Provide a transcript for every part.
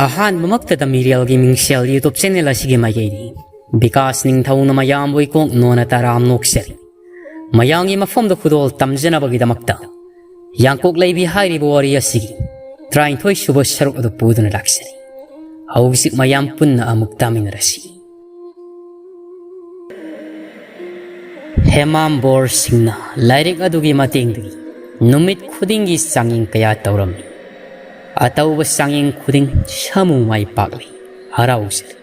ꯑꯍꯥꯟꯕꯃꯛꯇꯗ ꯃꯤꯔꯦꯜꯒꯤ ꯃꯤꯡꯁꯦꯜ ꯌꯨꯇꯨꯕ ꯆꯦꯅꯦꯜ ꯑꯁꯤꯒꯤ ꯃꯥꯏꯀꯩꯗꯤ ꯕꯤꯀꯥꯁ ꯅꯤꯡꯊꯧꯅ ꯃꯌꯥꯝꯕꯨ ꯏꯀꯣꯛꯅꯣꯅ ꯇꯔꯥꯝ ꯅꯣꯛꯆꯔꯤ꯫ ꯃꯌꯥꯝꯒꯤ ꯃꯐꯝꯗ ꯈꯨꯗꯣꯜ ꯇꯝꯖꯅꯕꯒꯤꯗꯃꯛꯇ ꯌꯥꯡꯀꯣꯛꯂꯩꯕꯤ ꯍꯥꯏꯔꯤꯕ ꯋꯥꯔꯤ ꯑꯁꯤꯒꯤ 39 ꯁꯨꯕ ꯁꯔꯨꯛ ꯑꯗꯨ ꯄꯨꯗꯨꯅ ꯂꯥꯛꯆꯔꯤ꯫ ꯍꯧꯖꯤꯛ ꯃꯌꯥꯝ ꯄꯨꯟꯅ ꯑꯃꯨꯛ ꯇꯥꯃꯤꯟꯅꯔꯁꯤ꯫ ꯍꯦꯃꯥꯝꯕꯣꯔ ꯁꯤꯡꯅ ꯂꯥꯏꯔꯤꯛ ꯑꯗꯨꯒꯤ ꯃꯇꯦꯡꯗꯒꯤ ꯅꯨꯃꯤꯠ ꯈꯨꯗꯤꯡꯒꯤ ꯆꯥꯡꯌꯦꯡ ꯀꯌꯥ ꯇꯧꯔꯝꯃꯤ꯫ ꯑꯇꯧꯕ ꯆꯥꯡꯌꯦꯡ ꯈꯨꯗꯤꯡ ꯁꯥꯃꯨ ꯃꯥꯏ ꯄꯥꯛꯂꯤ, ꯍꯔꯥꯎꯖꯔꯤ꯫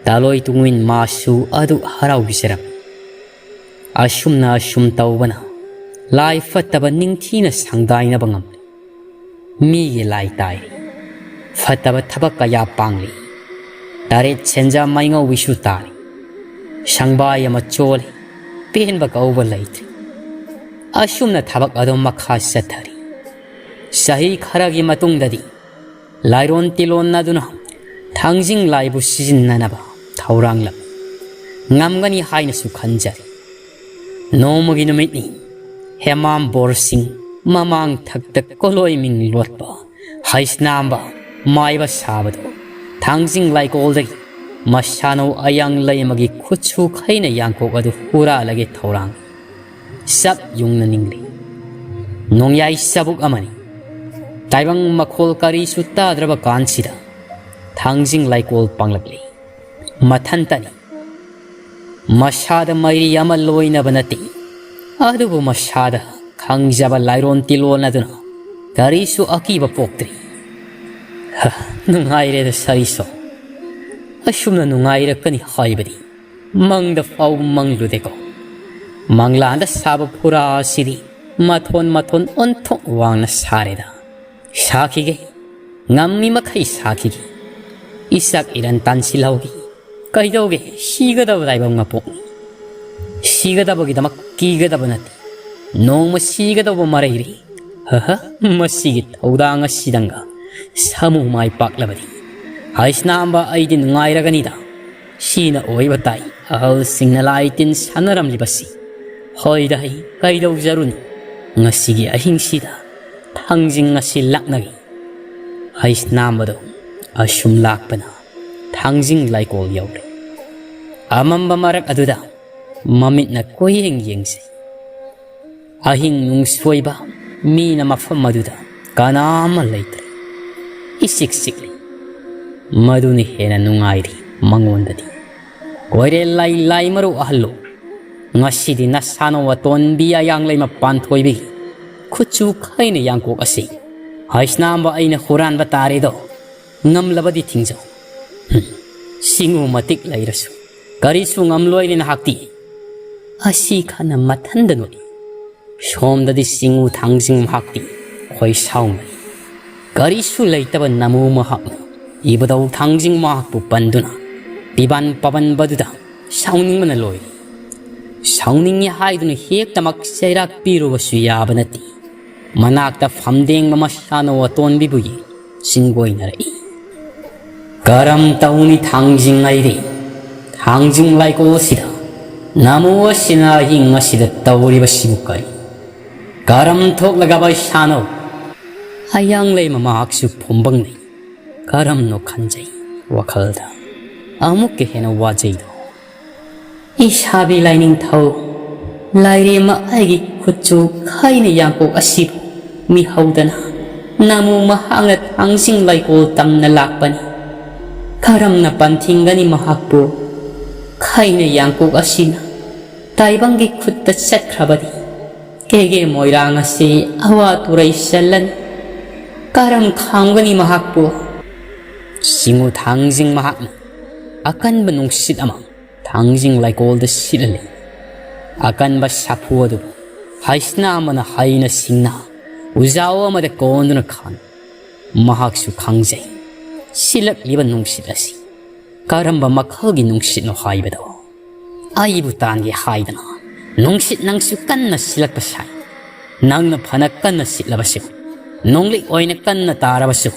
ꯇꯥꯂꯣꯏ ꯇꯨꯡꯏꯟ ꯃꯥꯁꯨ ꯑꯗꯨ ꯍꯔꯥꯎꯖꯔꯝꯃꯤ꯫ ꯑꯁꯨꯝ ꯇꯧꯕꯅ ꯂꯥꯏ ꯐꯠꯇꯕ ꯅꯤꯡꯊꯤꯅ ꯁꯪꯗꯥꯏꯅꯕ ꯉꯝꯂꯤ꯫ ꯃꯤꯒꯤ ꯂꯥꯏ ꯇꯥꯏꯔꯤ, ꯐꯠꯇꯕ ꯊꯕꯛ ꯀꯌꯥ ꯄꯥꯡꯂꯤ꯫ ꯇꯔꯦꯠ ꯁꯦꯟꯖꯥ ꯃꯩꯉꯧꯕꯤꯁꯨ ꯇꯥꯔꯤ꯫ ꯁꯪꯕꯥꯏ ꯑꯃ ꯆꯣꯜꯂꯤ, ꯄꯦꯟꯕ ꯀꯧꯕ ꯂꯩꯇ꯭ꯔꯤ꯫ ꯑꯁꯨꯝꯅ ꯊꯕꯛ ꯑꯗꯨ ꯃꯈꯥ ꯆꯠꯊꯔꯤ꯫ ꯆꯍꯤ ꯈꯔꯒꯤ ꯃꯇꯨꯡꯗꯗꯤ ꯂꯥꯏꯔꯣꯟ ꯇꯤꯂꯣꯟꯅꯗꯨꯅ ꯊꯥꯡꯖꯤꯡ ꯂꯥꯏꯕꯨ ꯁꯤꯖꯤꯟꯅꯅꯕ ꯊꯧꯔꯥꯡꯂꯝꯃꯤ꯫ ꯉꯝꯒꯅꯤ ꯍꯥꯏꯅꯁꯨ ꯈꯟꯖꯔꯤ꯫ ꯅꯣꯡꯃꯒꯤ ꯅꯨꯃꯤꯠꯅꯤ꯫ ꯍꯦꯃꯥꯝꯕꯣꯔ ꯁꯤꯡ ꯃꯃꯥꯡ ꯊꯛꯇ ꯀꯣꯂꯣꯏꯃꯤꯡ ꯂꯣꯠꯄ, ꯍꯩꯁꯅꯥꯝꯕ ꯃꯥꯏꯕ ꯁꯥꯕꯗꯨ ꯊꯥꯡꯖꯤꯡ ꯂꯥꯏꯀꯣꯜꯗꯒꯤ ꯃꯁꯥꯅꯧ ꯑꯌꯥꯡ ꯂꯩꯃꯒꯤ ꯈꯨꯠꯁꯨ ꯈꯩꯅ ꯌꯥꯡꯀꯣꯛ ꯑꯗꯨ ꯍꯨꯔꯥꯜꯂꯒꯦ ꯊꯧꯔꯥꯡ ꯆꯞ ꯌꯨꯡꯅ ꯅꯤꯡꯂꯤ꯫ ꯅꯣꯡꯌꯥꯏ ꯆꯕꯨꯛ ꯑꯃꯅꯤ꯫ ꯇꯥꯏꯕꯪ ꯃꯈꯣꯜ ꯀꯔꯤꯁꯨ ꯇꯥꯗ꯭ꯔꯕ ꯀꯥꯟꯁꯤꯗ ꯊꯥꯡꯖꯤꯡ ꯂꯥꯏꯀꯣꯜ ꯄꯥꯡꯂꯛꯂꯤ꯫ ꯃꯊꯟꯇꯅꯤ꯫ ꯃꯁꯥꯗ ꯃꯩꯔꯤ ꯑꯃ ꯂꯣꯏꯅꯕ ꯅꯠꯇꯦ꯫ ꯑꯗꯨꯕꯨ ꯃꯁꯥꯗ ꯈꯪꯖꯕ ꯂꯥꯏꯔꯣꯟ ꯇꯤꯂꯣꯟ ꯑꯗꯨꯅ ꯀꯔꯤꯁꯨ ꯑꯀꯤꯕ ꯄꯣꯛꯇ꯭ꯔꯤ꯫ ꯅꯨꯡꯉꯥꯏꯔꯦꯗ ꯁꯔꯤꯁꯣ, ꯑꯁꯨꯝꯅ ꯅꯨꯡꯉꯥꯏꯔꯛꯀꯅꯤ ꯍꯥꯏꯕꯗꯤ ꯃꯪꯗ ꯐꯥꯎꯕ ꯃꯪꯂꯨꯗꯦꯀꯣ꯫ ꯃꯪꯂꯥꯟꯗ ꯁꯥꯕ ꯐꯨꯔꯥ ꯑꯁꯤꯗꯤ ꯃꯊꯣꯟ ꯑꯣꯟꯊꯣꯛ ꯋꯥꯡꯅ ꯁꯥꯔꯦꯗ꯫ ꯁꯥꯈꯤꯒꯦ, ꯉꯝꯃꯤ ꯃꯈꯩ ꯁꯥꯈꯤꯒꯦ꯫ ꯏꯁꯛ ꯏꯔꯟ ꯇꯥꯟꯁꯤꯜꯍꯧꯒꯦ꯫ ꯀꯩꯗꯧꯒꯦ, ꯁꯤꯒꯗꯕ ꯇꯥꯏꯕꯪ ꯃꯄꯣꯛꯅꯤ꯫ ꯁꯤꯒꯗꯕꯒꯤꯗꯃꯛ ꯀꯤꯒꯗꯕ ꯅꯠꯇꯦ꯫ ꯅꯣꯡꯃ ꯁꯤꯒꯗꯧꯕ ꯃꯔꯩꯔꯤ꯫ ꯃꯁꯤꯒꯤ ꯊꯧꯗꯥꯡ ꯑꯁꯤꯗꯪꯒ ꯁꯥꯃꯨ ꯃꯥꯏ ꯄꯥꯛꯂꯕꯗꯤ ꯍꯩꯁꯅꯥꯝꯕ ꯑꯩꯗꯤ ꯅꯨꯡꯉꯥꯏꯔꯒꯅꯤꯗ꯫ ꯁꯤꯅ ꯑꯣꯏꯕ ꯇꯥꯏ ꯑꯍꯜꯁꯤꯡꯅ ꯂꯥꯏ ꯇꯤꯟ ꯁꯥꯟꯅꯔꯝꯂꯤꯕꯁꯤ꯫ ꯍꯣꯏꯗ ꯑꯩ ꯀꯩꯗꯧꯖꯔꯨꯅꯤ, ꯉꯁꯤꯒꯤ ꯑꯍꯤꯡꯁꯤꯗ ꯊꯥꯡꯖꯤꯡ ꯑꯁꯤ ꯂꯥꯛꯅꯒꯤ꯫ ꯍꯩꯁꯅꯥꯝꯕꯗꯣ ꯑꯁꯨꯝ ꯂꯥꯛꯄꯅ ꯊꯥꯡꯖꯤꯡ ꯂꯥꯏꯀꯣꯜ ꯌꯧꯔꯦ꯫ ꯑꯃꯝꯕ ꯃꯔꯛ ꯑꯗꯨꯗ ꯃꯃꯤꯠꯅ ꯀꯣꯌꯦꯡ ꯌꯦꯡꯖꯩ꯫ ꯑꯍꯤꯡ ꯅꯨꯡꯁꯣꯏꯕ ꯃꯤꯅ ꯃꯐꯝ ꯑꯗꯨꯗ ꯀꯅꯥꯃ ꯂꯩꯇ꯭ꯔꯦ꯫ ꯏꯆꯤꯛ ꯆꯤꯛꯂꯤ꯫ ꯃꯗꯨꯅ ꯍꯦꯟꯅ ꯅꯨꯡꯉꯥꯏꯔꯤ ꯃꯉꯣꯟꯗꯗꯤ꯫ ꯀꯣꯏꯔꯦꯜ ꯂꯥꯏ ꯃꯔꯨ ꯑꯍꯜꯂꯣ, ꯉꯁꯤꯗꯤ ꯅꯁꯥꯅꯧ ꯑꯇꯣꯟꯕꯤ ꯑꯌꯥꯡꯂꯩꯃ ꯄꯥꯟꯊꯣꯏꯕꯤꯒꯤ ꯈꯨꯠꯁꯨ ꯈꯩꯅ ꯌꯥꯡꯀꯣꯛ ꯑꯁꯤ ꯍꯩꯁꯅꯥꯝꯕ ꯑꯩꯅ ꯍꯨꯔꯥꯟꯕ ꯇꯥꯔꯦꯗꯣ꯫ ꯉꯝꯂꯕꯗꯤ ꯊꯤꯡꯖꯧ꯫ ꯁꯤꯡꯎ ꯃꯇꯤꯛ ꯂꯩꯔꯁꯨ ꯀꯔꯤꯁꯨ ꯉꯝꯂꯣꯏꯔꯦ ꯅꯍꯥꯛꯇꯤ꯫ ꯑꯁꯤ ꯈꯟꯅ ꯃꯊꯟꯗ ꯅꯣꯛꯏ꯫ ꯁꯣꯝꯗꯗꯤ ꯆꯤꯡꯎ ꯊꯥꯡꯖꯤꯡ ꯃꯍꯥꯛꯇꯤ ꯈꯣꯏ ꯁꯥꯎꯅꯩ꯫ ꯀꯔꯤꯁꯨ ꯂꯩꯇꯕ ꯅꯃꯨ ꯃꯍꯥꯛꯅ ꯏꯕꯨꯙꯧ ꯊꯥꯡꯖꯤꯡ ꯃꯍꯥꯛꯄꯨ ꯄꯟꯗꯨꯅ ꯄꯤꯕꯥꯟ ꯄꯥꯕꯟꯕꯗꯨꯗ ꯁꯥꯎꯅꯤꯡꯕꯅ ꯂꯣꯏꯔꯤ꯫ ꯁꯥꯎꯅꯤꯡꯉꯤ ꯍꯥꯏꯗꯨꯅ ꯍꯦꯛꯇꯃꯛ ꯆꯩꯔꯥꯛ ꯄꯤꯔꯨꯕꯁꯨ ꯌꯥꯕ ꯅꯠꯇꯦ꯫ ꯃꯅꯥꯛꯇ ꯐꯝꯗꯦꯡꯕ ꯃꯁꯥꯅꯧ ꯑꯇꯣꯟꯕꯤꯕꯨ ꯆꯤꯡꯒꯣꯏꯅꯔꯛꯏ꯫ ꯀꯔꯝ ꯇꯧꯅꯤ ꯊꯥꯡꯖꯤꯡ ꯑꯩꯗꯤ, ꯊꯥꯡꯖꯤꯡ ꯂꯥꯏꯀꯣꯜꯁꯤꯗ ꯅꯃꯨ ꯑꯁꯤꯅ ꯑꯍꯤꯡ ꯑꯁꯤꯗ ꯇꯧꯔꯤꯕꯁꯤꯕꯨ ꯀꯔꯤ? ꯀꯔꯝ ꯊꯣꯛꯂꯒꯕ ꯏꯁꯥꯅꯧ? ꯑꯌꯥꯡꯂꯩꯃ ꯃꯍꯥꯛꯁꯨ ꯐꯨꯝꯕꯪꯅꯩ꯫ ꯀꯔꯝꯅꯣ ꯈꯟꯖꯩ ꯋꯥꯈꯜꯗ꯫ ꯑꯃꯨꯛꯀ ꯍꯦꯟꯅ ꯋꯥꯖꯩꯗꯣ꯫ ꯏꯁꯥꯕꯤ ꯂꯥꯏꯅꯤꯡꯊꯧ, ꯂꯥꯏꯔꯦꯝꯃ ꯑꯩꯒꯤ ꯈꯨꯠꯁꯨ ꯈꯩꯅ ꯌꯥꯡꯀꯣꯛ ꯑꯁꯤꯕꯨ ꯃꯤꯍꯧꯗꯅ ꯅꯃꯨ ꯃꯍꯥꯛꯅ ꯊꯥꯡꯖꯤꯡ ꯂꯥꯏꯀꯣꯜ ꯇꯝꯅ ꯂꯥꯛꯄꯅꯤ꯫ ꯀꯔꯝꯅ ꯄꯟꯊꯤꯡꯒꯅꯤ ꯃꯍꯥꯛꯄꯨ? ꯈꯩꯅ ꯌꯥꯡꯀꯣꯛ ꯑꯁꯤꯅ ꯇꯥꯏꯕꯪꯒꯤ ꯈꯨꯠꯇ ꯆꯠꯈ꯭ꯔꯕꯗꯤ ꯀꯦꯒꯦ ꯃꯣꯏꯔꯥꯡ ꯑꯁꯤ ꯑꯋꯥ ꯇꯨꯔꯩ ꯆꯜꯂꯅꯤ꯫ ꯀꯔꯝ ꯈꯥꯝꯒꯅꯤ ꯃꯍꯥꯛꯄꯨ? ꯆꯤꯡꯎ ꯊꯥꯡꯖꯤꯡ ꯃꯍꯥꯛꯅ ꯑꯀꯟꯕ ꯅꯨꯡꯁꯤꯠ ꯑꯃ ꯊꯥꯡꯖꯤꯡ ꯂꯥꯏꯀꯣꯜꯗ ꯁꯤꯠꯍꯜꯂꯤ꯫ ꯑꯀꯟꯕ ꯁꯥꯐꯨ ꯑꯗꯨꯕꯨ ꯍꯩꯁꯅꯥꯝꯕꯅ ꯍꯩꯅ ꯁꯤꯡꯅ ꯎꯖꯥꯎ ꯑꯃꯗ ꯀꯣꯟꯗꯨꯅ ꯈꯥꯡꯏ꯫ ꯃꯍꯥꯛꯁꯨ ꯈꯪꯖꯩ ꯁꯤꯜꯂꯛꯂꯤꯕ ꯅꯨꯡꯁꯤꯠ ꯑꯁꯤ ꯀꯔꯝꯕ ꯃꯈꯜꯒꯤ ꯅꯨꯡꯁꯤꯠꯅꯣ ꯍꯥꯏꯕꯗꯣ꯫ ꯑꯩꯕꯨ ꯇꯥꯟꯒꯦ ꯍꯥꯏꯗꯅ ꯅꯨꯡꯁꯤꯠ ꯅꯪꯁꯨ ꯀꯟꯅ ꯁꯤꯜꯂꯛꯄ ꯁꯥꯏ꯫ ꯅꯪꯅ ꯐꯅ ꯀꯟꯅ ꯁꯤꯠꯂꯕꯁꯨ, ꯅꯣꯡꯂꯤꯛ ꯑꯣꯏꯅ ꯀꯟꯅ ꯇꯥꯔꯕꯁꯨ,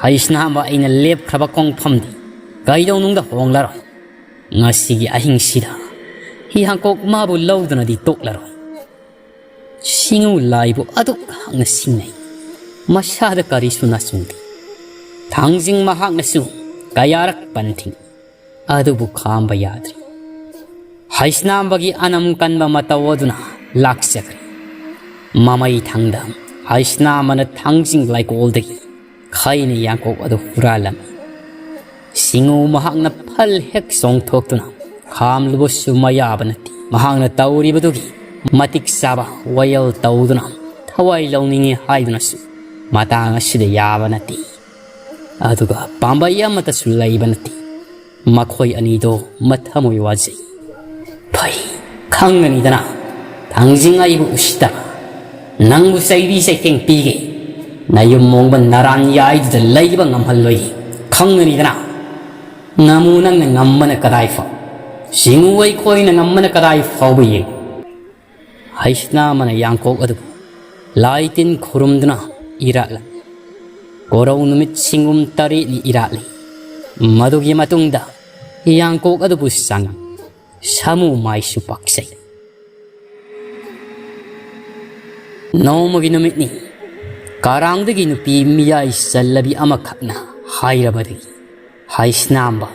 ꯍꯩꯁꯅꯥꯝꯕ ꯑꯩꯅ ꯂꯦꯞꯈ꯭ꯔꯕ ꯈꯣꯡꯐꯝꯗꯤ ꯀꯩꯗꯧꯅꯨꯡꯗ ꯍꯣꯡꯂꯔꯣꯏ꯫ ꯉꯁꯤꯒꯤ ꯑꯍꯤꯡꯁꯤꯗ ꯌꯥꯡꯀꯣꯛ ꯃꯥꯕꯨ ꯂꯧꯗꯨꯅꯗꯤ ꯇꯣꯛꯂꯔꯣꯏ꯫ ꯁꯤꯡꯎ ꯂꯥꯏꯕꯨ ꯑꯗꯨꯛ ꯍꯛꯅ ꯁꯤꯡꯅꯩ꯫ ꯃꯁꯥꯗ ꯀꯔꯤꯁꯨ ꯅꯆꯨꯡꯗꯦ꯫ 당직 마학나수 가야락 반팅 아두부 캄바 야드리 하이스남바기 아남 간바 마타워두나 락세그리 마마이 당담 하이스나마나 당직 like 올드기 카이니 양곡 아두 후랄람 싱우 마학나 팔핵 송톡두나 감루부수 마야바나티 마학나 따우리바두기 마틱사바 와일 따우두나 타와이 라우닝이 하이두나수 마땅 아시데 야바나티 아두가 밤바이 아마타수 라이바나티 마코이 아니도 마타모이 와지 파이 강는이다나 당직 아이부 우시다 낭부 사이비세 깽삐게 나유 몽반 나란 야이드 라이바 ngamhalloy 강는이다나 나무낭나 ngam마나 까다이파 싱우와이 코이나 ngam마나 까다이파 오브이 하이스나마나 양곡 어두부 라이틴 고름드나 이랄라 고라우 누밋 싱움 따리 이랄리 마두기 마뚱다 양곡 어두부 상 사무 마이수 박세 노무기 누밋니 가랑드기 누피 미야이 살라비 아마카나 하이라바드기 하이스나암바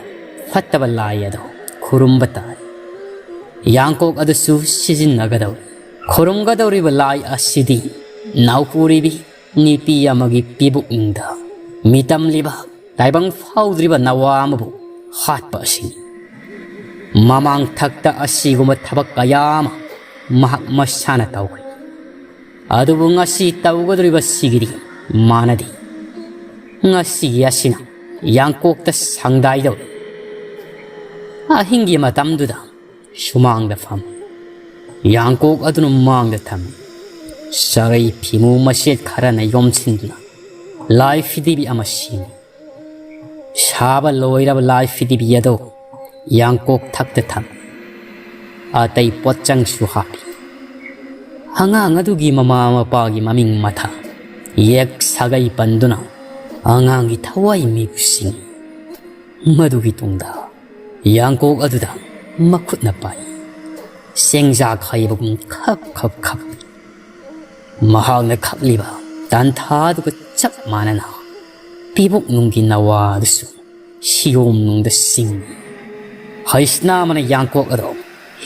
파타발라야도 구름바타 양곡 어두수 시진나가다우 코름가다우리바 라이 아시디 나우푸리비 니피 아마기 피북잉다 미담리바 다이방 파우드리바 나와마부 핫바시니 마망 탁다 아시고마 타박가야마 마학 마샤나 타우이 아두부 nga시 타우거드리바 시기리 마나디 nga시 야시나 양곡다 상다이도 아hin기 마담두다 수망다 팜 양곡 아두는 망다 탐 사라이 피무 마시에 카라나 염친두나 라이피디비 아마시니 샤바 로이라바 라이피디비야도 양곡 탁드탐 아따이 뻗장 수하리 항아두기 마마마빠기 마밍 마타 옙 사가이 반두나 앙앙이 타와이 미부싱 마두기 동다 양곡 아두다 마쿠나빠이 생자 카이버금 컵컵컵 마하나 컵리바 단타두가 짝 마나나 비복 농기 나와드수 시옴 농다 싱 하이스나마나 양곡 아두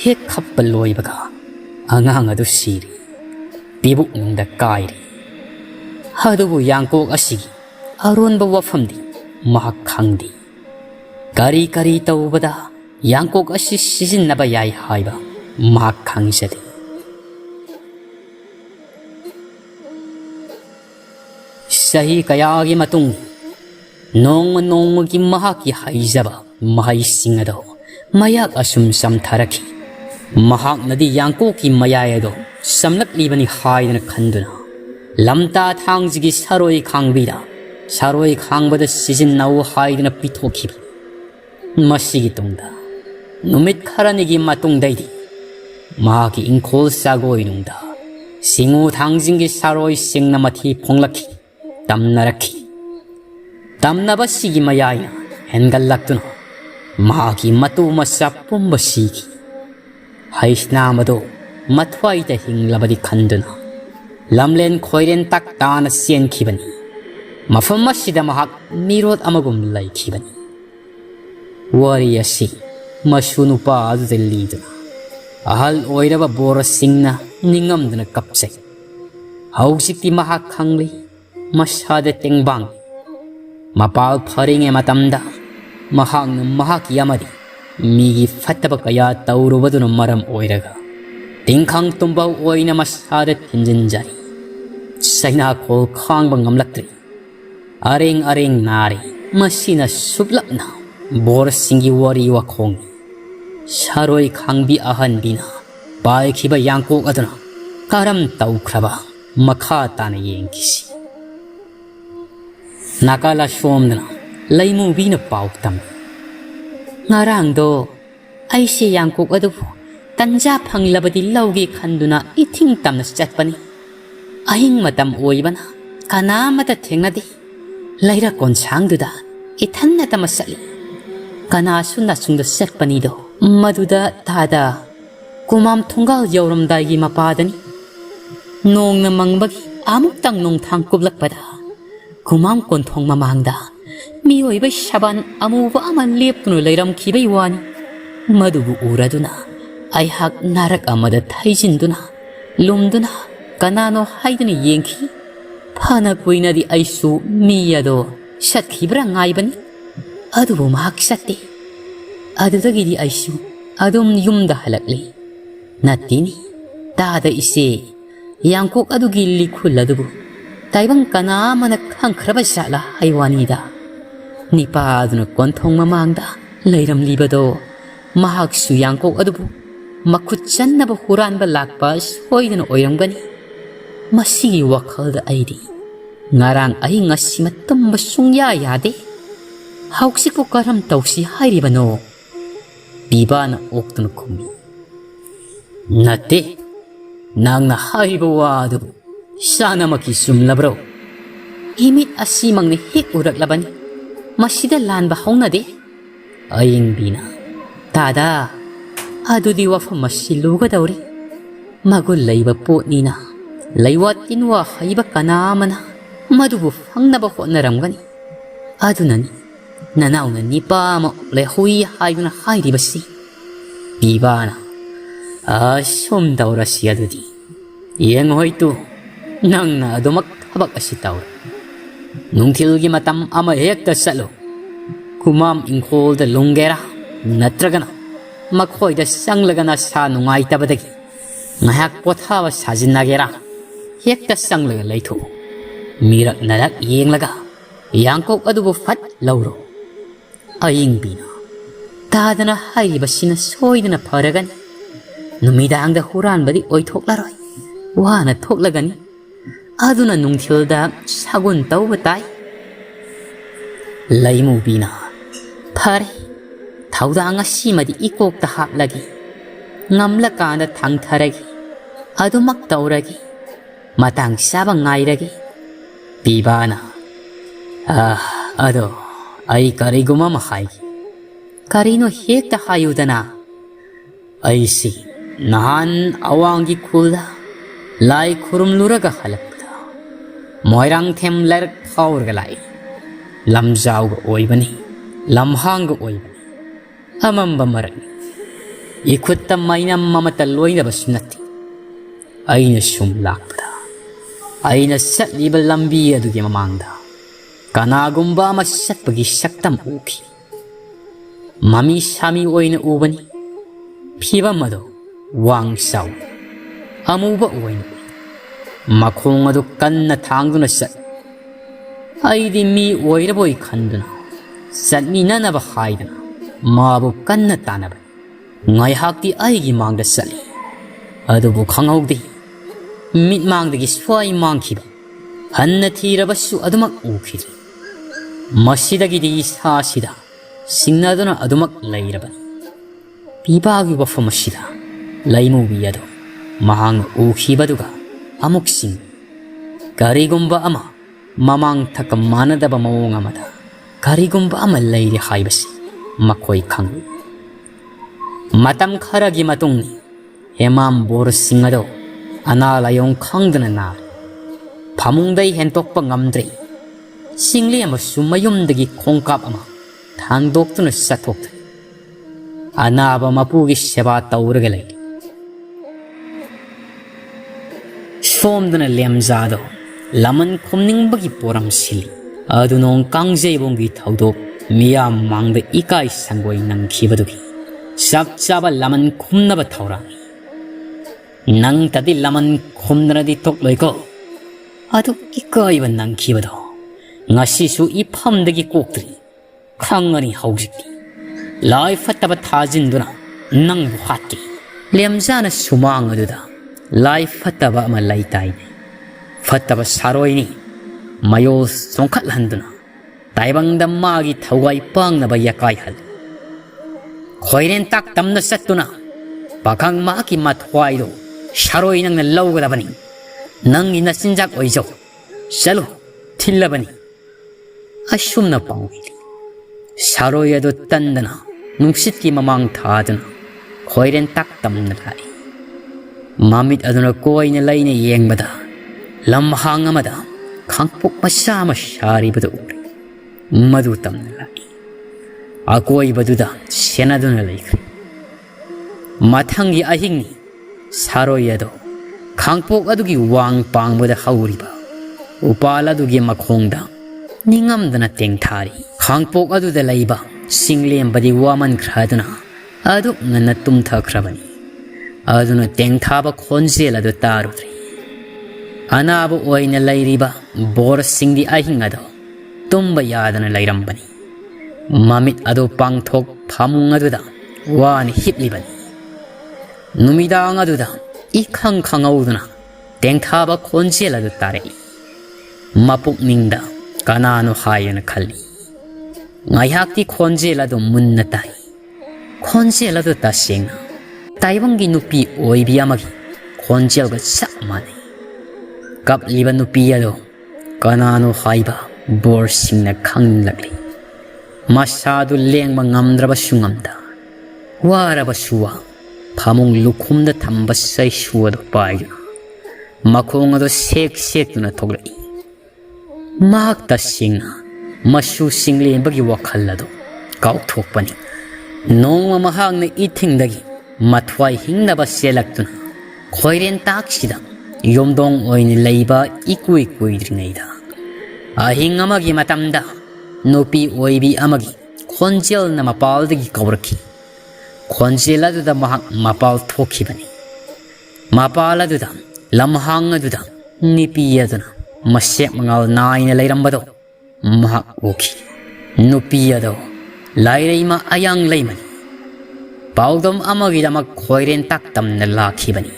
헥컵발로이바가 앙앙아두 시리 비복 농다 까이리 하두부 양곡 아시기 아론바 와팜디 마학강디 가리가리 따우바다 양곡 아시 시진나바 야이 하이바 마학강샤디 사히 가야기 마tung 농무기 마학이 하이자바 마하이싱아도 마약 아숨 삼타라키 마학 나디 양곡이 마야에도 삼락리바니 하이드나 칸두나 람따 탕지기 사로이 강비다 사로이 강바다 시진나우 하이드나 비토키바 마시기 똥다 누밋 카라니기 마똥다이디 마학이 인콜 싸고이 농다 싱우 당진기 사로이 싱나마티 봉라키 담나라키 담나바 시기 마야이나 헨갈락두나 마기 마투마사 뽐바 시기 하이스나마도 마투아이다 힝라바디 칸두나 람렌 코이렌 딱 따나 시엔키바니 마팜마시다 마학 미롯 아마금 라이키바니 와리야시 마슈누파 아두델리두나 아할 오이라바 보라싱나 닝엄드나 갑세 하우식티 마학 강리 마샤데 땡방 마팔 퍼링의 마담다 마학는 마학 야마디 미기 파타바 가야 따우르바두는 마람 오이라가 띵캉 톰바우 오이나 마샤데 텐진자리 사이나 콜 캉방 감락드리 아랭 나리 마시나 숲랍나 보르싱기 와리와 콩 샤로이 강비 아한비나 바이키바 양곡 아드나 까람 따우크라바 마카 따나 옌기시 나갈라 쇼엄드나 라이무비나 빠욱담 나랑도 아이시 양곡 아두부 단자 팡라바디 라우기 칸두나 이팅 땀나 짰바니 아잉 마담 오이바나 가나마다 탱나디 라이라 꼰창두다 이탄나다 마살리 가나순나 숭다 셋바니도 마두다 다다 구맘 통갈 여름다이기 마빠다니 농나 망바기 아묵당 농탕 굽락바다 구맘 꼰통 마망다 미오이의 샤반 아무바 아만 lep두노 레이람 기베이 와니 마두부 우라두나 아이학 나락 아마다 타이진두나 롬두나 까나노 하이드니 옌키 파나 구이나디 아이수 미야도 샷키브랑 아이바니 아두부 마학 샷대 아두덕이디 아이수 아둠 윰다 할락리 나띠니 다다 이세 양콕 아두기 리쿨라두부 다이방 까나마나 캉크라바 샷라 하이와니다 니빠두나 권통 마망다 레이람 리바도 마학수 양콕 아두부 마쿠 짠나바 후란바 락바 소이드나 오이람가니 마시기 와칼다 아이디 나랑 아이 nga시마 뜸바 숭야 야데 하옥시 꽃가람 다옥시 하이리바노 비바나 옥두나 코미 나때 낭나 하이바와드 샤나마키 숨라브로 이밋 아시망네 헥 우락라바니 마시다 란바 홍나데 아잉비나 다다 아두디 와파 마실루가 다우리 마굴 레이바 뽀니나 레이와틴와 하이바 까나마나 마두부 황나바 호나람가니 아두나니 나나우나 니빠마 레호이 하이구나 하이리바시 비바나 아숑다우라시 아두디 이행호이뚜 낭나 아도막 타박아시 다우라 농틸기 마땀 아마 액다 살로 구맘 잉콜다 롱게라 나트라가나 마코이다 쌍라가나 사 농아이따바다기 ngayak pothawa sajinagera hekta sanglaga leitho mirak narak yenglaga yangkok adubu fat lauro aying bina tadana haiba sina soidana pharagan numidangda huran badi oithoklaroi wana thoklagani aduna nungthilda sagun tawba tai laimu bina phare thawdanga simadi ikokta haplagi ngamlakanda thangtharagi adumak tauragi matang saba ngairagi bibana ado ai kariguma mahai karino hekta hayudana aisi nahan awangi khulda lai khurum luraga halakda moirang them lar khaurga lai lamjau ga oibani lamhang ga oibani amamba marani 이쿠타 마이나 마마타 로이나 바스나티 아이나 숨락다 아이나 삿리발 람비 아두기 마망다 까나곰바 아마 삿바기 샥담 우키 마미 샤미 오이나 우바니 피바마도 왕사우 아무바 오이나 마콩아도 깐나 탕두나 삿 아이디 미 오이라보이 칸두나 삿미 나나바 하이드나 마부 깐나 따나바 ngaihakti aigi mangda sali adubu khanghaugdi mit mangdagi swai mangkhiba hanna thirabasu adumak ukhiri masidagidi sasida singnaduna adumak leirabani pibagi wafamasida laimu biyado mahang ukhibaduga amuk sing karigumba ama mamang thakam manadaba mawong amada karigumba ama leiri haibasi makoi khangui matam kharagi matungni hemam bor singado analayong khangdana na phamungdai hentokpa ngamdre singli ama sumayumdagi khongkap ama thangdoktuna sathokta anaba mapugi seba tawraga lei somdana lemjado laman khomningbagi poram sili adunong kangjebonggi thaudok miyam mangda ikai sangoi nangkhibadugi 샵잡아 라만 콤나바 타오라 낭 따디 라만 콤나라디 톡로이고 아두 이꺼이번 낭 기버도 nga시수 이 팜드기 꼭들이 강언이 하우직디 라이프 따바 타진두나 낭 부핫기 렘자나 수망어두다 라이프 따바 말라이타이네 파따바 사로이니 마요 송칼한두나 다이방담 마기 타우가이 빵나바 야까이할 khoiren tak tamna satuna pakang ma ki mathwaido sharoi nang na lawgadabani nang ina sinjak oijo salo thillabani ashumna pawi sharoi ado tandana nungsit ki mamang thaduna khoiren tak tamna lai mamit aduna koina laina yengbada lamhang amada khangpuk masama shari badu madu tamna laki. Akoibaduda senaduna laikri. Mathangi ahingni saroyado khangpok adugi wang pangboda hauriba. Upal adugi makhongda ningamdana tengthari. Khangpok aduda laiba singlembadi waman khraduna adu ngana tumthakhrabani. Aduna tengthaba khonjel adu tarudri. Anabu oina lairiba bor singdi ahingado tumba yadana lairambani. Mamit adu pangthok phamung aduda wani hiplibani. Numidang aduda ikhang khangauduna tengthaba khonjel adu tarei. Mapukningda kanano hayana khalli. Ngayakti khonjel adu munna tai. Khonjel adu tasengna taiwangi nupi oibi amagi khonjelga chap mane. Kap liba nupi ado kanano haiba bor singna khanglakli. Masadu lengba ngamdraba sungamda. Waraba suwa phamung lukhumda thamba sai suwado paigna. Makhong ado sek sekuna thoglai. Mahakta singna masu singlembagi wakhal ado kauthokpani. Nongma mahakna ithingdagi mathwai hingnaba selaktuna khoiren taksida yomdong oini leiba ikui kuidringaida. Ahing amagi matamda nupi oibi amagi khonjel na mapaldagi kauraki. Khonjel aduda mahak mapal thokhibani. Mapal aduda lamhang aduda nipi aduna masek mangal naina leirambado mahak uki. Nupi ado laireima ayang leimani. Paudom amagidamak khoiren taktamna lakhibani.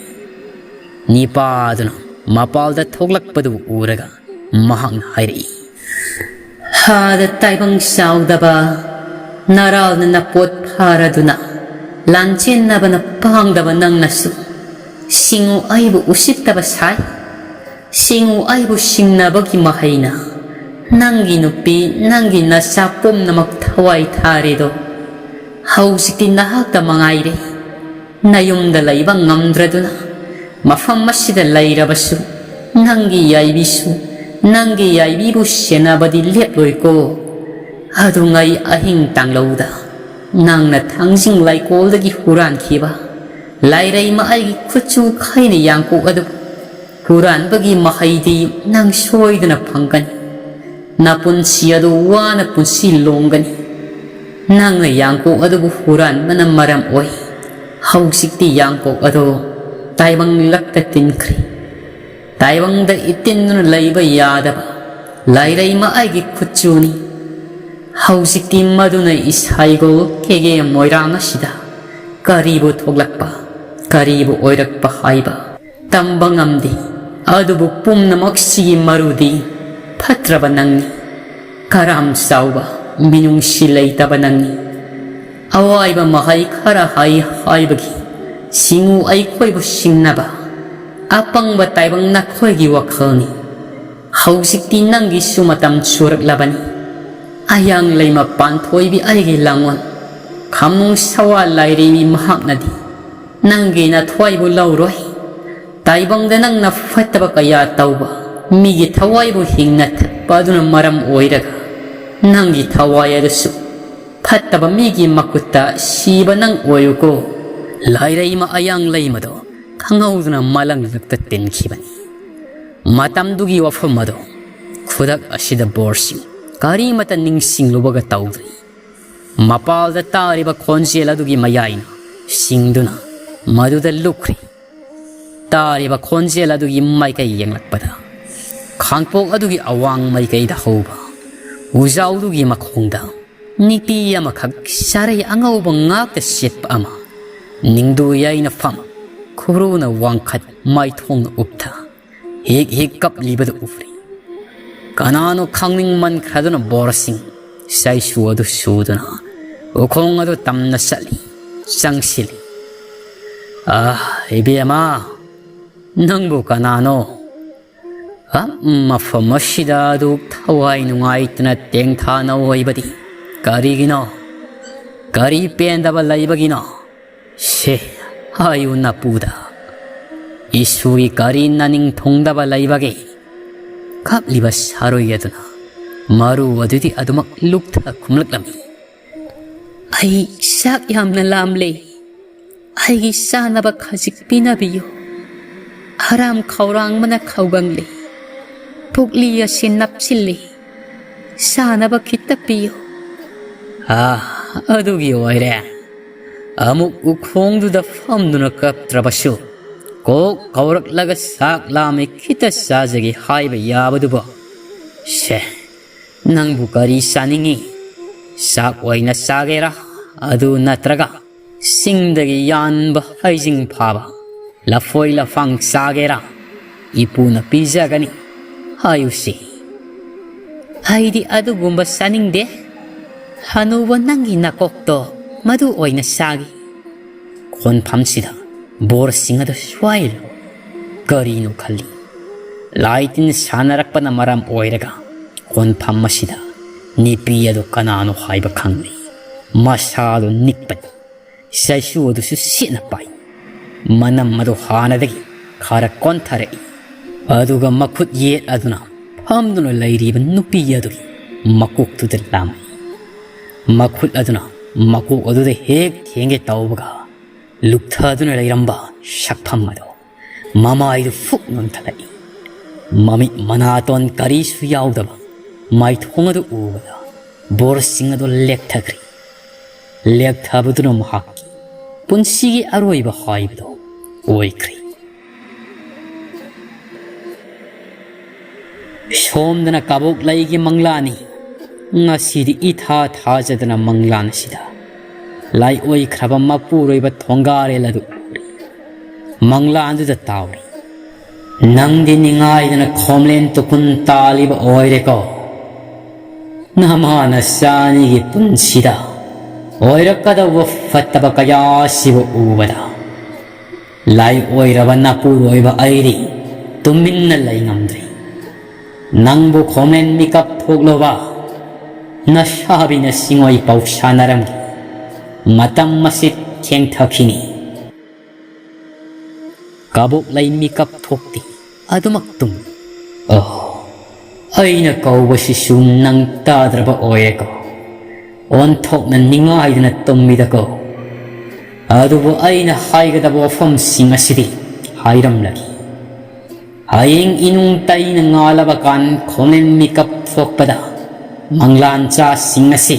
Nipa aduna mapalda thoglakpadu uraga mahakna hairei. Hada taibang saudaba naral na pot paraduna lanchin na ba na pangdaba nang nasu. Singu aibu usitaba sai. Singu aibu singnabagi mahayna. Nangi nupi nangi nasapom na magtaway tarido. Hausikti nahagda mangaire. Nayumda laibang ngamdraduna. Mafam masida lairabasu. Nangi yaibisu. Nangi yaibibu senabadi leploiko. Adungay ahing tanglauda. Nang na tangsing laikoldagi huran kiba. Lairay maaygi kutsu kaina yangko adu. Huran bagi mahaydi nang soydana pangkani. Napunsi adu wana punsi longgani. Nang na yangko adu huran manam maram oy. Hausikti yangko adu taibang lakta tinkri. Taibang da itin nun layba yadaba. Lairay maaygi kutsuni. Hausikti maduna ishaygo kege moiranga sida. Karibu thoglakpa. Karibu oirakpa haiba. Tambang amdi. Adubu pum namak sigi marudi. Patraba nangni. Karam sauba. Minung silay taba nangni. Awaiba mahay kara hay haybagi. Singu ay koibu singnaba. Apang ba taibang nakoygi wakhalni. Hausikti nanggi sumatam surak labani. Ayang lay mapantoy bi aygi langwan. Kamung sawa layrimi mahak nadi. Nanggi na tuway bu lauroy. Taibang da nang nafataba kaya tauba. Migi taway bu hingnat. Paduna maram oiraga. Nanggi taway adasu. Pataba migi makuta siba nang oyuko. Layray ma ayang lay mado. Kangawduna malang nagtatin kibani. Matamdugi wafamado. Kudak asida borsing. Kari mata ningsing lubaga tawdri. Mapal da tariba khonjel adugi mayayna. Singduna. Maduda lukri. Tariba khonjel adugi maikay yanglakpada. Khangpok adugi awang maikay da hoba. Uzaw dugi makhongda. Nipiya makag saray angaw bang ngakta sitpa ama. Ningdu yay na fam. Kuro na wangkat may thong na upta. Hik-hikap libada ufri. Kanano kangning man krado na borsing. Say suwado sudo na. Ukong ado tam na sali. Sang sili. Ibiyama. Nangbo kanano. Mafamashida aduk taway nungay na tengta na waibadi. Kari gino. Kari penda ba layba gino. She. Ayun na puda. Isuri kari naning tongda ba laybage. Kaplibas haroy yaduna. ꯃꯔꯨ ꯑꯗꯨꯗꯤ ꯑꯗꯨꯃꯛ ꯂꯨꯛꯊ ꯈꯨꯝꯂꯛꯂꯝꯃꯤ. ꯑꯩ ꯆꯥꯛ ꯌꯥꯝꯅ ꯂꯥꯝꯂꯦ. ꯑꯩꯒꯤ ꯆꯥꯅꯕ ꯈꯖꯤꯛ ꯄꯤꯅꯕꯤꯌꯨ. ꯍꯔꯥꯝ ꯈꯧꯔꯥꯡꯕꯅ ꯈꯧꯒꯪꯂꯦ. ꯄꯨꯛꯂꯤ ꯑꯁꯤ ꯅꯞꯁꯤꯜꯂꯤ. ꯆꯥꯅꯕ ꯈꯤꯇ ꯄꯤꯌꯨ. ꯑꯗꯨꯒꯤ ꯑꯣꯏꯔꯦ. ꯑꯃꯨꯛ ꯎꯈꯣꯡꯗꯨꯗ ꯐꯝꯗꯨꯅ ꯀꯞꯇ꯭ꯔꯕꯁꯨ ꯀꯣꯛ ꯀꯧꯔꯛꯂꯒ ꯆꯥꯛ ꯂꯥꯝꯃꯤ ꯈꯤꯇ ꯆꯥꯖꯒꯦ ꯍꯥꯏꯕ ꯌꯥꯕꯗꯨꯕꯣ. ꯁꯦ, ꯅꯪꯕꯨ ꯀꯔꯤ ꯆꯥꯅꯤꯡꯉꯤ? ꯆꯥꯛ ꯑꯣꯏꯅ ꯆꯥꯒꯦꯔꯥ? ꯑꯗꯨ ꯅꯠꯇ꯭ꯔꯒ ꯆꯤꯡꯗꯒꯤ ꯌꯥꯟꯕ ꯍꯩꯖꯤꯡ ꯐꯥꯕ ꯂꯐꯣꯏ ꯂꯐꯥꯡ ꯆꯥꯒꯦꯔꯥ? ꯏꯄꯨꯅ ꯄꯤꯖꯒꯅꯤ. ꯍꯥꯏꯌꯨꯁꯤ. ꯑꯩꯗꯤ ꯑꯗꯨꯒꯨꯝꯕ ꯆꯥꯅꯤꯡꯗꯦ. ꯍꯅꯨꯕ ꯅꯪꯒꯤ ꯅꯀꯣꯛꯇꯣ ꯃꯗꯨ ꯑꯣꯏꯅ ꯆꯥꯒꯦ. ꯈꯣꯟꯐꯝꯁꯤꯗ ꯕꯣꯔꯁꯤꯡ ꯑꯗꯨ ꯁ꯭ꯋꯥꯏꯂꯨ. ꯀꯔꯤꯅꯣ ꯈꯜꯂꯤ. ꯂꯥꯏ ꯇꯤꯟ ꯁꯥꯟꯅꯔꯛꯄꯅ ꯃꯔꯝ ꯑꯣꯏꯔꯒ ꯈꯣꯟꯐꯝ ꯑꯁꯤꯗ ꯅꯨꯄꯤ ꯑꯗꯨ ꯀꯅꯥꯅꯣ ꯍꯥꯏꯕ ꯈꯪꯂꯤ. ꯃꯁꯥꯗꯨ ꯅꯤꯛꯄꯅꯤ. ꯆꯩꯁꯨ ꯑꯗꯨꯁꯨ ꯁꯦꯠꯅ ꯄꯥꯏ. ꯃꯅꯝ ꯑꯗꯨ ꯍꯥꯟꯅꯗꯒꯤ ꯈꯔ ꯀꯣꯟꯊꯔꯛꯏ. ꯑꯗꯨꯒ ꯃꯈꯨꯠ ꯌꯦꯠ ꯑꯗꯨꯅ ꯐꯝꯗꯨꯅ ꯂꯩꯔꯤꯕ ꯅꯨꯄꯤ ꯑꯗꯨꯒꯤ ꯃꯀꯣꯛꯇꯨꯗ ꯂꯥꯝꯃꯤ. ꯃꯈꯨꯠ ꯑꯗꯨꯅ ꯃꯀꯣꯛ ꯑꯗꯨꯗ ꯍꯦꯛ ꯊꯦꯡꯒꯦ ꯇꯧꯕꯒ ꯂꯨꯛꯊꯗꯨꯅ ꯂꯩꯔꯝꯕ ꯁꯛꯐꯝ ꯑꯗꯨ ꯃꯃꯥꯏꯗꯨ ꯐꯨꯛ ꯅꯣꯟꯊꯠꯂꯛꯏ. ꯃꯃꯤꯠ ꯃꯅꯥꯇꯣꯟ ꯀꯔꯤꯁꯨ ꯌꯥꯎꯗꯕ ꯃꯥꯏꯊꯣꯡ ꯑꯗꯨ ꯎꯕꯗ ꯕꯣꯔꯁꯤꯡ ꯑꯗꯨ ꯂꯦꯛꯊꯈ꯭ꯔꯤ. ꯂꯦꯛꯊꯕꯗꯨꯅ ꯃꯍꯥꯛꯀꯤ ꯄꯨꯟꯁꯤꯒꯤ ꯑꯔꯣꯏꯕ ꯍꯥꯏꯕꯗꯨ ꯑꯣꯏꯈ꯭ꯔꯤ. ꯁꯣꯝꯗꯅ ꯀꯕꯣꯛꯂꯩꯒꯤ ꯃꯪꯂꯥꯟꯅꯤ. ꯉꯁꯤꯗꯤ ꯏꯊꯥ ꯊꯥꯖꯗꯅ ꯃꯪꯂꯥꯟ ꯑꯁꯤꯗ ꯂꯥꯏꯑꯣꯏꯈ꯭ꯔꯕ ꯃꯄꯨꯔꯣꯏꯕ ꯊꯣꯡꯒꯥꯔꯦꯜ ꯑꯗꯨ ꯎꯔꯤ. ꯃꯪꯂꯥꯟꯗꯨꯗ ꯇꯥꯎꯔꯤ. ꯅꯪꯗꯤ ꯅꯤꯡꯉꯥꯏꯗꯅ ꯈꯣꯝꯂꯦꯟ ꯇꯨꯈꯨꯟ ꯇꯥꯜꯂꯤꯕ ꯑꯣꯏꯔꯦꯀꯣ. ꯅꯃꯥ ꯅꯆꯥꯅꯤꯒꯤ ꯄꯨꯟꯁꯤꯗ ꯑꯣꯏꯔꯛꯀꯗꯧꯕ ꯐꯠꯇꯕ ꯀꯌꯥꯁꯤꯕꯨ ꯎꯕꯗ ꯂꯥꯏꯑꯣꯏꯔꯕ ꯅꯄꯨꯔꯣꯏꯕ ꯑꯩꯗꯤ ꯇꯨꯃꯤꯟꯅ ꯂꯩ ꯉꯝꯗ꯭ꯔꯤ. ꯅꯪꯕꯨ ꯈꯣꯝꯂꯦꯟ ꯃꯤꯀꯞ ꯊꯣꯛꯂꯨꯕ ꯅꯁꯥꯕꯤꯅ ꯁꯤꯡꯑꯣꯏ ꯄꯧꯁꯥꯅꯔꯝꯈꯤ. ꯃꯇꯝ ꯑꯁꯤ ꯊꯦꯡꯊꯈꯤꯅꯤ. ꯀꯕꯣꯛꯂꯩ ꯃꯤꯀꯞ ꯊꯣꯛꯇꯦ. ꯑꯗꯨꯃꯛ ꯇꯨꯝꯃꯤ. ꯑꯩꯅ ꯀꯧꯕꯁꯤꯁꯨ ꯅꯪ ꯇꯥꯗ꯭ꯔꯕ ꯑꯣꯏꯔꯦꯀꯣ. ꯑꯣꯟꯊꯣꯛꯅ ꯅꯤꯡꯉꯥꯏꯗꯅ ꯇꯨꯝꯃꯤꯗꯀꯣ. ꯑꯗꯨꯕꯨ ꯑꯩꯅ ꯍꯥꯏꯒꯗꯕ ꯋꯥꯐꯝꯁꯤꯡ ꯑꯁꯤꯗꯤ ꯍꯥꯏꯔꯝꯂꯒꯦ. ꯍꯌꯦꯡ ꯏꯅꯨꯡ ꯇꯩꯅ ꯉꯥꯜꯂꯕ ꯀꯥꯟ ꯈꯣꯝꯂꯦꯟ ꯃꯤꯀꯞ ꯊꯣꯛꯄꯗ ꯃꯪꯂꯥꯟꯆꯥꯁꯤꯡ ꯑꯁꯤ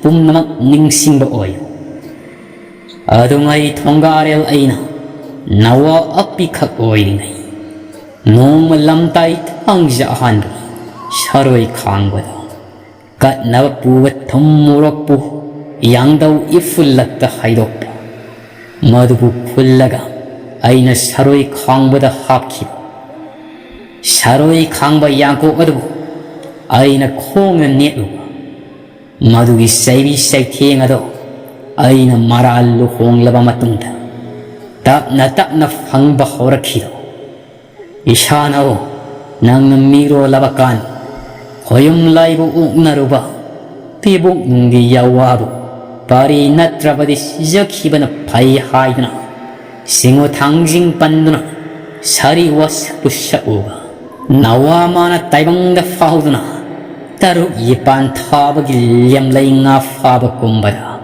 ꯄꯨꯝꯅꯃꯛ ꯅꯤꯡꯁꯤꯡꯕ ꯑꯣꯏꯌꯨ. ꯑꯗꯨꯉꯩ ꯊꯣꯡꯒꯥꯔꯦꯜ ꯑꯩꯅ ꯅꯋꯥ ꯑꯄꯤꯈꯛ ꯑꯣꯏꯔꯤꯉꯩ ꯅꯣꯡꯃ ꯂꯝꯇꯥꯏ ꯊꯥꯡꯖ ꯑꯍꯥꯟꯕꯒꯤ ꯁꯔꯣꯏ ꯈꯥꯡꯕꯗ ꯀꯠꯅꯕ ꯄꯨꯕ ꯊꯨꯝ ꯃꯣꯔꯣꯛꯄꯨ ꯌꯥꯡꯗꯧ ꯏꯐꯨꯜꯂꯛꯇ ꯍꯩꯗꯣꯛꯄ. ꯃꯗꯨꯕꯨ ꯐꯨꯜꯂꯒ ꯑꯩꯅ ꯁꯔꯣꯏ ꯈꯥꯡꯕꯗ ꯍꯥꯞꯈꯤꯕ. ꯁꯔꯣꯏ ꯈꯥꯡꯕ ꯌꯥꯡꯀꯣꯛ ꯑꯗꯨꯕꯨ ꯑꯩꯅ ꯈꯣꯡꯅ ꯅꯦꯠꯂꯨꯕ. ꯃꯗꯨꯒꯤ ꯆꯩꯕꯤ ꯆꯩꯊꯦꯡ ꯑꯗꯣ ꯑꯩꯅ ꯃꯔꯥꯜ ꯂꯨꯍꯣꯡꯂꯕ ꯃꯇꯨꯡꯗ ꯇꯞꯅ ꯇꯞꯅ ꯐꯪꯕ ꯍꯧꯔꯛꯈꯤꯗꯣ. ꯏꯁꯥꯅ ꯅꯪꯅ ꯃꯤꯔꯣꯜꯂꯕ ꯀꯥꯟ ꯈꯣꯌꯨꯝ ꯂꯥꯏꯕꯨ ꯎꯛꯅꯔꯨꯕ ꯄꯤꯕꯨꯛꯅꯨꯡꯒꯤ ꯌꯥꯋꯥꯕꯨ ꯄꯥꯔꯤ ꯅꯠꯇ꯭ꯔꯕꯗꯤ ꯁꯤꯖꯈꯤꯕꯅ ꯐꯩ ꯍꯥꯏꯗꯨꯅ ꯁꯤꯡꯎ ꯊꯥꯡꯖꯤꯡ ꯄꯟꯗꯨꯅ ꯁꯥꯔꯤ ꯋꯥꯁꯛꯄꯨ ꯁꯛꯎꯕ. ꯅꯋꯥ ꯃꯥꯅ ꯇꯥꯏꯕꯪꯗ ꯐꯥꯎꯗꯨꯅ ꯇꯔꯨꯛ ꯌꯦꯄꯥꯟ ꯊꯥꯕꯒꯤ ꯂꯦꯝꯂꯩ ꯉꯥ ꯐꯥꯕ ꯀꯨꯝꯕꯗ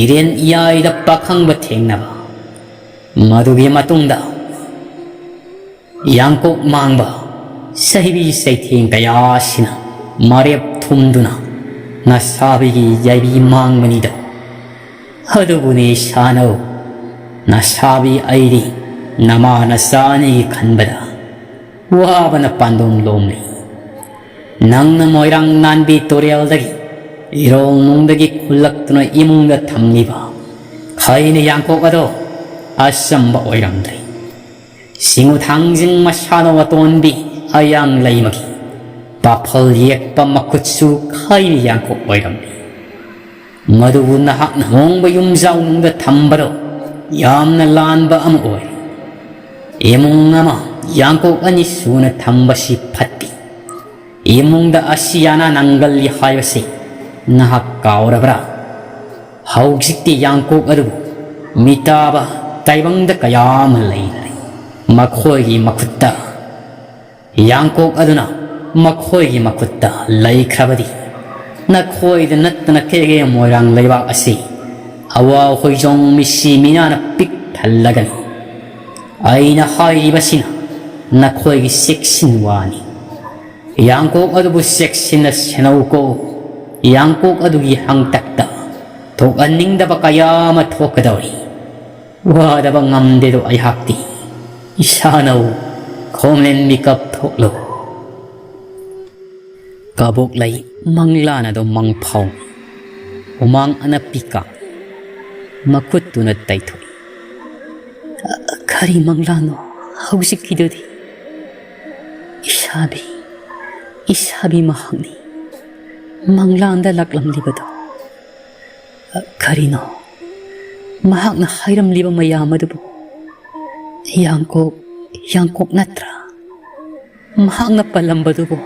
ꯏꯔꯦꯟ ꯏꯌꯥꯏꯗ ꯄꯥꯈꯪꯕ ꯊꯦꯡꯅꯕ. ꯃꯗꯨꯒꯤ ꯃꯇꯨꯡꯗ ꯌꯥꯡꯀꯣꯛ ꯃꯥꯡꯕ ꯆꯩꯕꯤ ꯆꯩꯊꯦꯡ ꯀꯌꯥꯁꯤꯅ ꯃꯔꯦꯞ ꯊꯨꯝꯗꯨꯅ ꯅꯁꯥꯕꯤꯒꯤ ꯌꯥꯏꯕꯤ ꯃꯥꯡꯕꯅꯤꯗꯣ. ꯑꯗꯨꯕꯨꯅꯤ ꯏꯁꯥꯅ ꯅꯁꯥꯕꯤ ꯑꯩꯗꯤ ꯅꯃꯥ ꯅꯆꯥꯅꯤꯒꯤ ꯈꯟꯕꯗ ꯋꯥꯕꯅ ꯄꯥꯟꯗꯣꯝ ꯂꯣꯝꯂꯤ. ꯅꯪꯅ ꯃꯣꯏꯔꯥꯡ ꯅꯥꯟꯕꯤ ꯇꯨꯔꯦꯜꯗꯒꯤ ꯏꯔꯣꯡꯅꯨꯡꯗꯒꯤ ꯈꯨꯜꯂꯛꯇꯨꯅ ꯏꯃꯨꯡꯗ ꯊꯝꯂꯤꯕ ꯈꯩꯅ ꯌꯥꯡꯀꯣꯛ ꯑꯗꯣ ꯑꯆꯝꯕ ꯑꯣꯏꯔꯝꯗ꯭ꯔꯤ. ꯁꯤꯡꯎ ꯊꯥꯡꯖꯤꯡ ꯃꯁꯥꯅ ꯋꯥꯇꯣꯟꯕꯤ ꯑꯌꯥꯡ ꯂꯩꯃꯒꯤ ꯄꯥꯐꯜ ꯌꯦꯛꯄ ꯃꯈꯨꯠꯁꯨ ꯈꯩꯅ ꯌꯥꯡꯀꯣꯛ ꯑꯣꯏꯔꯝꯃꯤ. ꯃꯗꯨꯕꯨ ꯅꯍꯥꯛꯅ ꯍꯣꯡꯕ ꯌꯨꯝꯖꯥꯎꯅꯨꯡꯗ ꯊꯝꯕꯗꯣ ꯌꯥꯝꯅ ꯂꯥꯟꯕ ꯑꯃ ꯑꯣꯏ. ꯏꯃꯨꯡ ꯑꯃ ꯌꯥꯡꯀꯣꯛ ꯑꯅꯤ ꯁꯨꯅ ꯊꯝꯕꯁꯤ ꯐꯠꯇꯦ. ꯏꯃꯨꯡꯗ ꯑꯁꯤꯌꯥꯅ ꯅꯪꯒꯜꯂꯤ ꯍꯥꯏꯕꯁꯤ ꯅꯍꯥꯛ ꯀꯥꯎꯔꯕ꯭ꯔꯥ? ꯍꯧꯖꯤꯛꯇꯤ ꯌꯥꯡꯀꯣꯛ ꯑꯗꯨꯕꯨ ꯃꯤꯇꯥꯕ ꯇꯥꯏꯕꯪꯗ ꯀꯌꯥ ꯑꯃ ꯂꯩꯔꯤ. ꯃꯈꯣꯏꯒꯤ ꯃꯈꯨꯠꯇ ꯌꯥꯡꯀꯣꯛ ꯑꯗꯨꯅ ꯃꯈꯣꯏꯒꯤ ꯃꯈꯨꯠꯇ ꯂꯩꯈ꯭ꯔꯕꯗꯤ ꯅꯈꯣꯏꯗ ꯅꯠꯇꯅ ꯀꯩꯒꯤ ꯃꯣꯏꯔꯥꯡ ꯂꯩꯕꯥꯛ ꯑꯁꯤ ꯑꯋꯥ ꯍꯣꯏꯖꯣꯡ ꯃꯤꯁꯤ ꯃꯤꯅꯥꯅ ꯄꯤꯛ ꯊꯜꯂꯒꯅꯤ ꯑꯩꯅ ꯍꯥꯏꯔꯤꯕꯁꯤꯅ ꯅꯈꯣꯏꯒꯤ ꯆꯦꯛꯁꯤꯟꯋꯥꯅꯤ ꯌꯥꯡꯀꯣꯛ ꯑꯗꯨꯕꯨ ꯆꯦꯛꯁꯤꯟꯅ ꯁꯦꯟꯅꯧꯀꯣ ꯌꯥꯡꯀꯣꯛ ꯑꯗꯨꯒꯤ ꯍꯪꯇꯛꯇ ꯊꯣꯛꯍꯟꯅꯤꯡꯗꯕ ꯀꯌꯥ ꯑꯃ ꯊꯣꯛꯀꯗꯧꯔꯤ ꯋꯥꯗꯕ ꯉꯝꯗꯦꯗꯣ ꯑꯩꯍꯥꯛꯇꯤ ꯏꯁꯥꯅ ꯈꯣꯡꯂꯦꯟ ꯃꯤꯀꯞ ꯊꯣꯛꯂꯨ ꯀꯕꯣꯛꯂꯩ ꯃꯪꯂꯥꯅꯗꯣ ꯃꯪꯐꯥꯎ ꯍꯨꯃꯥꯡ ꯑꯅꯞꯄꯤ ꯀꯥꯡ ꯃꯈꯨꯠꯇꯨꯅ ꯇꯩꯊꯣꯛꯏ ꯀꯔꯤ ꯃꯪꯂꯥꯅꯣ ꯍꯧꯖꯤꯛꯀꯤꯗꯨꯗꯤ ꯏꯁꯥꯕꯤ ꯃꯍꯥꯛꯅꯤ ꯃꯪꯂꯥꯟꯗ ꯂꯥꯛꯂꯝꯂꯤꯕꯗꯣ ꯀꯔꯤꯅꯣ ꯃꯍꯥꯛꯅ ꯍꯥꯏꯔꯝꯂꯤꯕ ꯃꯌꯥꯝ ꯑꯗꯨꯕꯨ ꯌꯥꯡꯀꯣꯛ ꯅꯠꯇ꯭ꯔꯥ ꯃꯍꯥꯛꯅ ꯄꯜꯂꯝꯕꯗꯨꯕꯨ